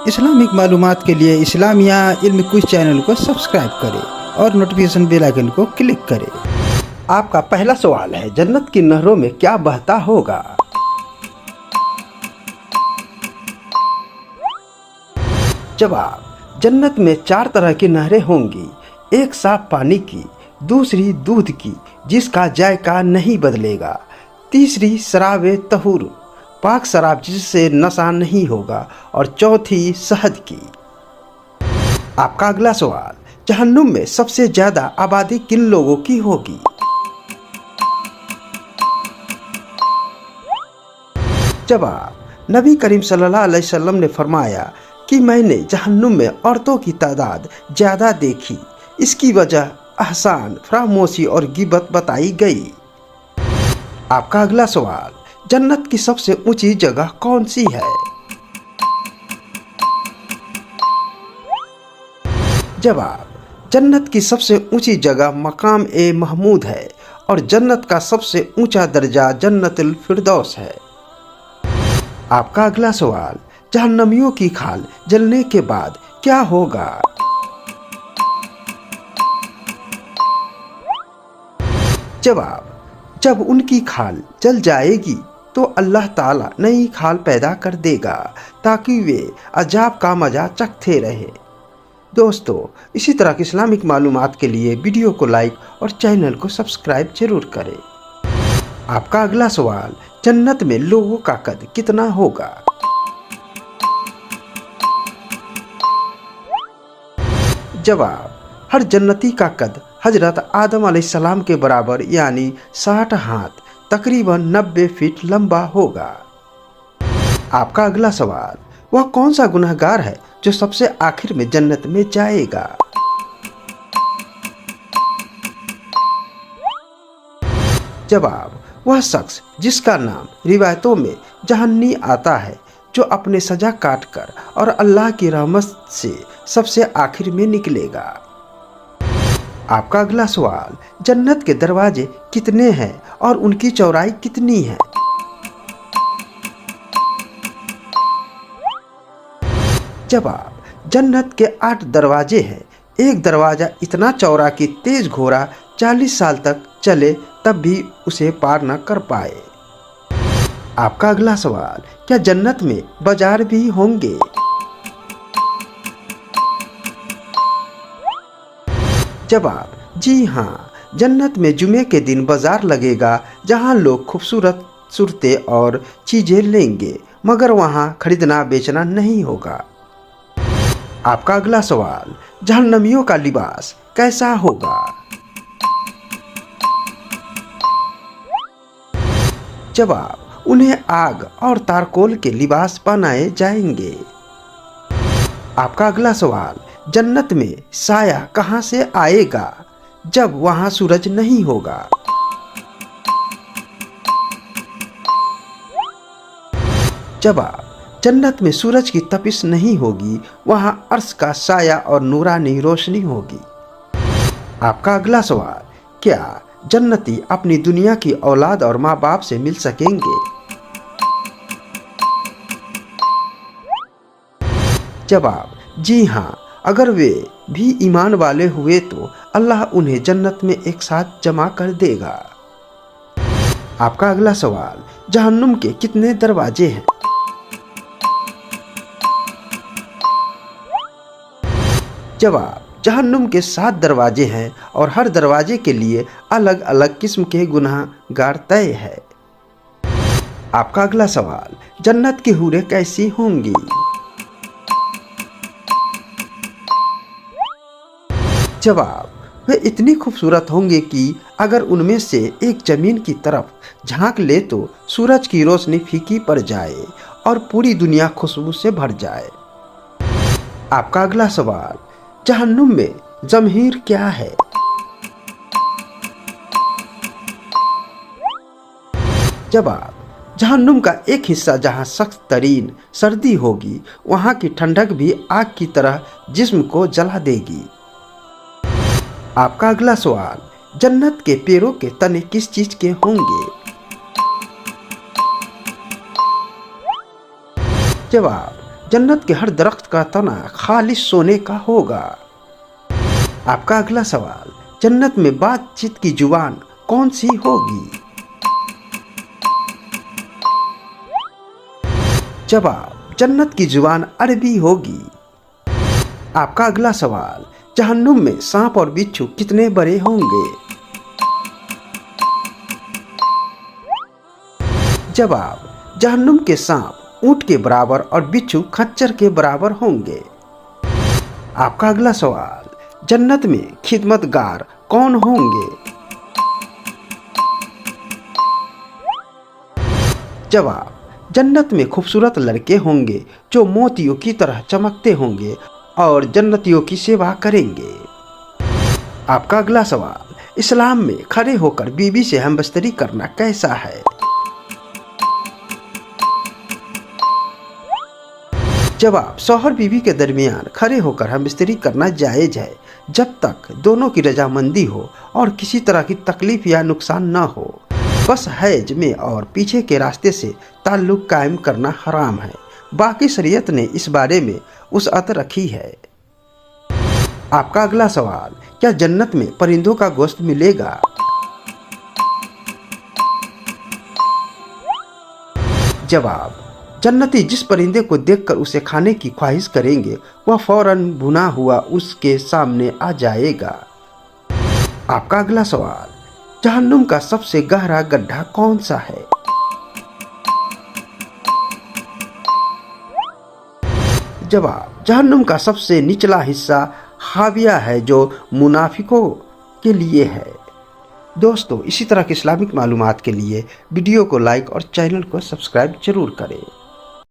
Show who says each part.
Speaker 1: Islamic मालूमात के लिए इस्लामिया इल्म क्विज चैनल को सब्सक्राइब करें और नोटिफिकेशन बेल आइकन को क्लिक करें।
Speaker 2: आपका पहला सवाल है, जन्नत की नहरों में क्या बहता होगा? जवाब, जन्नत में 4 तरह की नहरें होंगी। एक साफ पानी की, दूसरी दूध की जिसका जायका नहीं बदलेगा, तीसरी शराबे तहूर पाक शराब जिससे नशा नहीं होगा, और चौथी शहद की। आपका अगला सवाल, जहन्नुम में सबसे ज्यादा आबादी किन लोगों की होगी? जवाब, नबी करीम सल्लल्लाहु अलैहि वसल्लम ने फरमाया कि मैंने जहन्नुम में औरतों की तादाद ज्यादा देखी। इसकी वजह अहसान, फरामोशी और गिबत बताई गई। आपका अगला सवाल, जन्नत की सबसे ऊंची जगह कौन सी है? जवाब, जन्नत की सबसे ऊंची जगह मकाम ए महमूद है और जन्नत का सबसे ऊंचा दर्जा जन्नतुल फिरदौस है। आपका अगला सवाल, जहन्नमियों की खाल जलने के बाद क्या होगा? जवाब, जब उनकी खाल जल जाएगी तो अल्लाह ताला नई खाल पैदा कर देगा ताकि वे अजाब का मजा चखते रहे। दोस्तों, इसी तरह की इस्लामिक मालूमात के लिए वीडियो को लाइक और चैनल को सब्सक्राइब जरूर करें। आपका अगला सवाल, जन्नत में लोगों का कद कितना होगा? जवाब, हर जन्नती का कद हजरत आदम अलैहिस्सलाम के बराबर यानी 60 हाथ तकरीबन 90 फीट लंबा होगा। आपका अगला सवाल, वह कौन सा गुनहगार है जो सबसे आखिर में जन्नत में जाएगा? जवाब, वह शख्स जिसका नाम रिवायतों में जहन्नी आता है, जो अपने सजा काट कर और अल्लाह की रहमत से सबसे आखिर में निकलेगा। आपका अगला सवाल, जन्नत के दरवाजे कितने हैं और उनकी चौड़ाई कितनी है? जवाब, जन्नत के 8 दरवाजे हैं। एक दरवाजा इतना चौड़ा कि तेज घोड़ा 40 साल तक चले तब भी उसे पार न कर पाए। आपका अगला सवाल, क्या जन्नत में बाजार भी होंगे? जवाब, जी हाँ, जन्नत में जुमे के दिन बाजार लगेगा जहाँ लोग खूबसूरत सूरतें और चीजें लेंगे, मगर वहाँ खरीदना बेचना नहीं होगा। आपका अगला सवाल, जहन्नमियों का लिबास कैसा होगा? जवाब, उन्हें आग और तारकोल के लिबास पहनाए जाएंगे। आपका अगला सवाल, जन्नत में साया कहाँ से आएगा जब वहाँ सूरज नहीं होगा? जवाब, जन्नत में सूरज की तपिश नहीं होगी, वहाँ अर्श का साया और नूरानी रोशनी होगी। आपका अगला सवाल, क्या जन्नती अपनी दुनिया की औलाद और माँ बाप से मिल सकेंगे? जवाब, जी हाँ, अगर वे भी ईमान वाले हुए तो अल्लाह उन्हें जन्नत में एक साथ जमा कर देगा। आपका अगला सवाल, जहन्नुम के कितने दरवाजे हैं? जवाब, जहन्नुम के 7 दरवाजे हैं और हर दरवाजे के लिए अलग अलग किस्म के गुनहगार तय है। आपका अगला सवाल, जन्नत की हूरें कैसी होंगी? जवाब, वे इतनी खूबसूरत होंगे कि अगर उनमें से एक जमीन की तरफ झांक ले तो सूरज की रोशनी फीकी पड़ जाए और पूरी दुनिया खुशबू से भर जाए। आपका अगला सवाल, जहन्नुम में जमहीर क्या है? जवाब, जहन्नुम का एक हिस्सा जहां सख्त तरीन सर्दी होगी, वहां की ठंडक भी आग की तरह जिस्म को जला देगी। आपका अगला सवाल, जन्नत के पेड़ों के तने किस चीज के होंगे? जवाब, जन्नत के हर दरख्त का तना खालिश सोने का होगा। आपका अगला सवाल, जन्नत में बातचीत की जुबान कौन सी होगी? जवाब, जन्नत की जुबान अरबी होगी। आपका अगला सवाल, जहन्नुम में सांप और बिच्छू कितने बड़े होंगे? जवाब, जहन्नुम के सांप ऊंट के बराबर और बिच्छू खच्चर के बराबर होंगे। आपका अगला सवाल, जन्नत में खिदमतगार कौन होंगे? जवाब, जन्नत में खूबसूरत लड़के होंगे जो मोतियों की तरह चमकते होंगे और जन्नतियों की सेवा करेंगे। आपका अगला सवाल, इस्लाम में खड़े होकर बीवी से हमबस्तरी करना कैसा है? जवाब, शौहर बीवी के दरमियान खड़े होकर हमबस्तरी करना जायज़ है जब तक दोनों की रजामंदी हो और किसी तरह की तकलीफ या नुकसान न हो। बस हैज में और पीछे के रास्ते से ताल्लुक कायम करना हराम है। बाकी शरीयत ने इस बारे में वुसअत रखी है। आपका अगला सवाल, क्या जन्नत में परिंदों का गोश्त मिलेगा? जवाब, जन्नती जिस परिंदे को देखकर उसे खाने की ख्वाहिश करेंगे वह फौरन भुना हुआ उसके सामने आ जाएगा। आपका अगला सवाल, जहन्नुम का सबसे गहरा गड्ढा कौन सा है? जवाब, जहन्नुम का सबसे निचला हिस्सा हाविया है जो मुनाफिकों के लिए है। दोस्तों, इसी तरह की इस्लामिक मालूमात के लिए वीडियो को लाइक और चैनल को सब्सक्राइब जरूर करें।